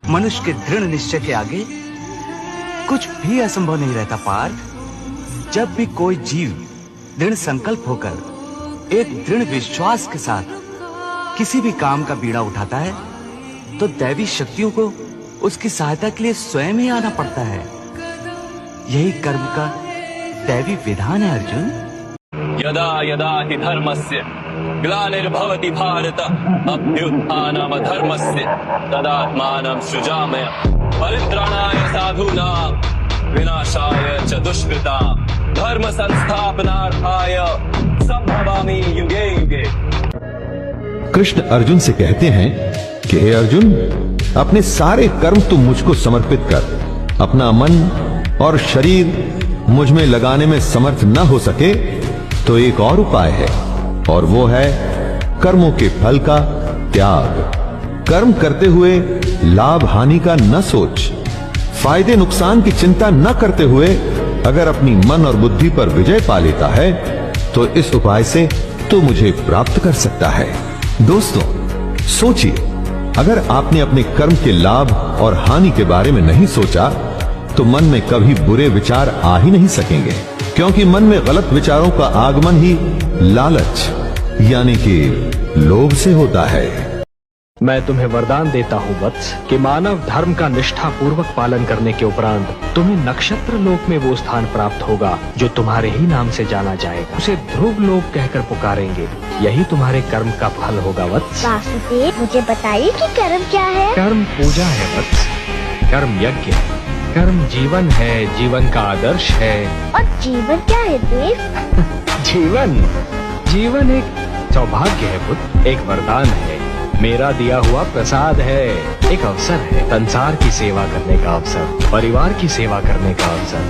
मनुष्य के दृढ़ निश्चय के आगे कुछ भी असंभव नहीं रहता पार्थ। जब भी कोई जीव दृढ़ संकल्प होकर एक दृढ़ विश्वास के साथ किसी भी काम का बीड़ा उठाता है तो दैवी शक्तियों को उसकी सहायता के लिए स्वयं ही आना पड़ता है। यही कर्म का दैवी विधान है अर्जुन। यदा यदा हि धर्मस्य ग्लानिर्भवति भारत अभ्युत्थानम् अधर्मस्य तदात्मानं सृजामि परित्राणाय साधूनां विनाशाय च दुष्कृतां धर्म संस्थापनार्थाय संभवामि युगे युगे। कृष्ण अर्जुन से कहते हैं कि हे अर्जुन, अपने सारे कर्म तुम मुझको समर्पित कर। अपना मन और शरीर मुझ में लगाने में समर्थ न हो सके तो एक और उपाय है, और वो है कर्मों के फल का त्याग। कर्म करते हुए लाभ हानि का न सोच, फायदे नुकसान की चिंता न करते हुए अगर अपनी मन और बुद्धि पर विजय पा लेता है तो इस उपाय से तो मुझे प्राप्त कर सकता है। दोस्तों सोचिए, अगर आपने अपने कर्म के लाभ और हानि के बारे में नहीं सोचा तो मन में कभी बुरे विचार आ ही नहीं सकेंगे, क्योंकि मन में गलत विचारों का आगमन ही लालच यानी कि लोभ से होता है। मैं तुम्हें वरदान देता हूँ वत्स कि मानव धर्म का निष्ठा पूर्वक पालन करने के उपरांत तुम्हें नक्षत्र लोक में वो स्थान प्राप्त होगा जो तुम्हारे ही नाम से जाना जाएगा। उसे ध्रुव लोक कहकर पुकारेंगे। यही तुम्हारे कर्म का फल होगा वत्स। वासुदेव, मुझे बताइए कि कर्म क्या है? कर्म पूजा है वत्स, कर्म यज्ञ है, कर्म जीवन है, जीवन का आदर्श है। और जीवन क्या है देव? जीवन एक सौभाग्य है पुत्र, एक वरदान है, मेरा दिया हुआ प्रसाद है, एक अवसर है, संसार की सेवा करने का अवसर, परिवार की सेवा करने का अवसर।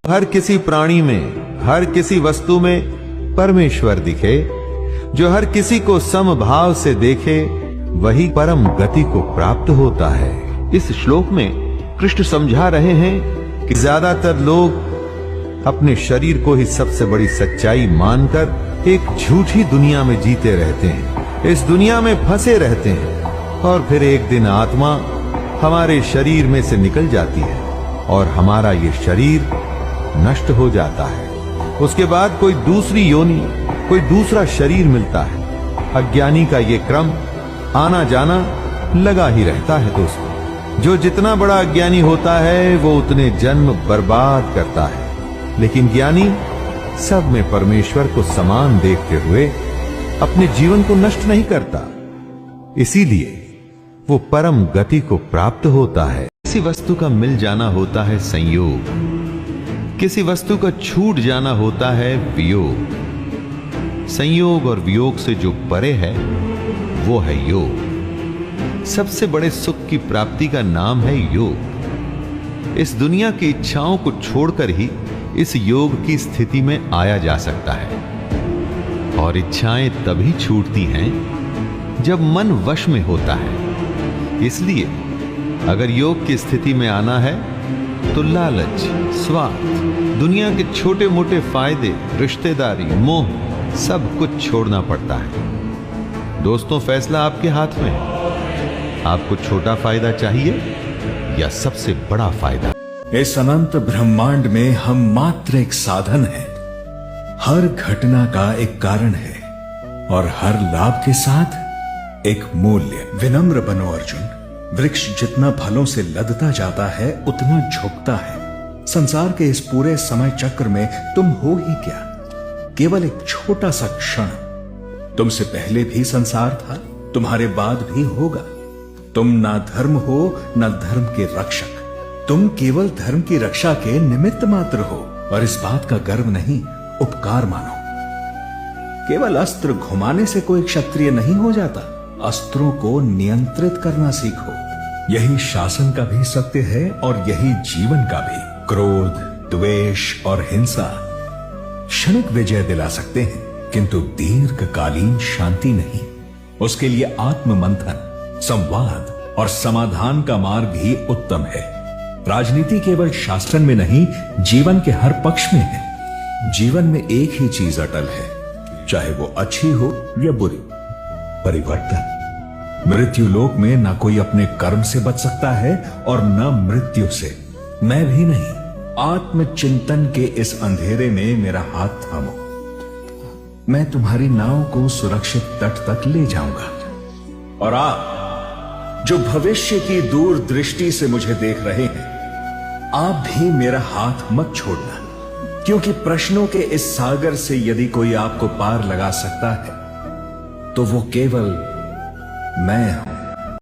हर किसी प्राणी में, हर किसी वस्तु में परमेश्वर दिखे। जो हर किसी को समभाव से देखे वही परम गति को प्राप्त होता है। इस श्लोक में कृष्ण समझा रहे हैं कि ज्यादातर लोग अपने शरीर को ही सबसे बड़ी सच्चाई मानकर एक झूठी दुनिया में जीते रहते हैं, इस दुनिया में फंसे रहते हैं, और फिर एक दिन आत्मा हमारे शरीर में से निकल जाती है और हमारा ये शरीर नष्ट हो जाता है। उसके बाद कोई दूसरी योनि, कोई दूसरा शरीर मिलता है। अज्ञानी का ये क्रम आना जाना लगा ही रहता है। दोस्तों, जो जितना बड़ा अज्ञानी होता है वो उतने जन्म बर्बाद करता है, लेकिन ज्ञानी सब में परमेश्वर को समान देखते हुए अपने जीवन को नष्ट नहीं करता, इसीलिए वो परम गति को प्राप्त होता है। किसी वस्तु का मिल जाना होता है संयोग, किसी वस्तु का छूट जाना होता है वियोग। संयोग और वियोग से जो परे है वो है योग। सबसे बड़े सुख की प्राप्ति का नाम है योग। इस दुनिया की इच्छाओं को छोड़कर ही इस योग की स्थिति में आया जा सकता है, और इच्छाएं तभी छूटती हैं जब मन वश में होता है। इसलिए अगर योग की स्थिति में आना है तो लालच, स्वार्थ, दुनिया के छोटे मोटे फायदे, रिश्तेदारी, मोह सब कुछ छोड़ना पड़ता है। दोस्तों, फैसला आपके हाथ में है। आपको छोटा फायदा चाहिए या सबसे बड़ा फायदा? इस अनंत ब्रह्मांड में हम मात्र एक साधन हैं। हर घटना का एक कारण है और हर लाभ के साथ एक मूल्य। विनम्र बनो अर्जुन। वृक्ष जितना फलों से लदता जाता है उतना झुकता है। संसार के इस पूरे समय चक्र में तुम हो ही क्या? केवल एक छोटा सा क्षण। तुमसे पहले भी संसार था, तुम्हारे बाद भी होगा। तुम ना धर्म हो ना धर्म के रक्षक, तुम केवल धर्म की रक्षा के निमित्त मात्र हो। और इस बात का गर्व नहीं, उपकार मानो। केवल अस्त्र घुमाने से कोई क्षत्रिय नहीं हो जाता। अस्त्रों को नियंत्रित करना सीखो। यही शासन का भी सत्य है और यही जीवन का भी। क्रोध, द्वेष और हिंसा क्षणिक विजय दिला सकते हैं, किंतु दीर्घकालीन शांति नहीं। उसके लिए आत्म मंथन, संवाद और समाधान का मार्ग ही उत्तम है। राजनीति केवल शासन में नहीं, जीवन के हर पक्ष में है। जीवन में एक ही चीज अटल है, चाहे वो अच्छी हो या बुरी, परिवर्तन। मृत्युलोक में ना कोई अपने कर्म से बच सकता है और न मृत्यु से। मैं भी नहीं। आत्मचिंतन के इस अंधेरे में मेरा हाथ थामो। मैं तुम्हारी नाव को सुरक्षित तट तक ले जाऊंगा। और आप जो भविष्य की दूरदृष्टि से मुझे देख रहे हैं, आप भी मेरा हाथ मत छोड़ना, क्योंकि प्रश्नों के इस सागर से यदि कोई आपको पार लगा सकता है तो वो केवल मैं हूं।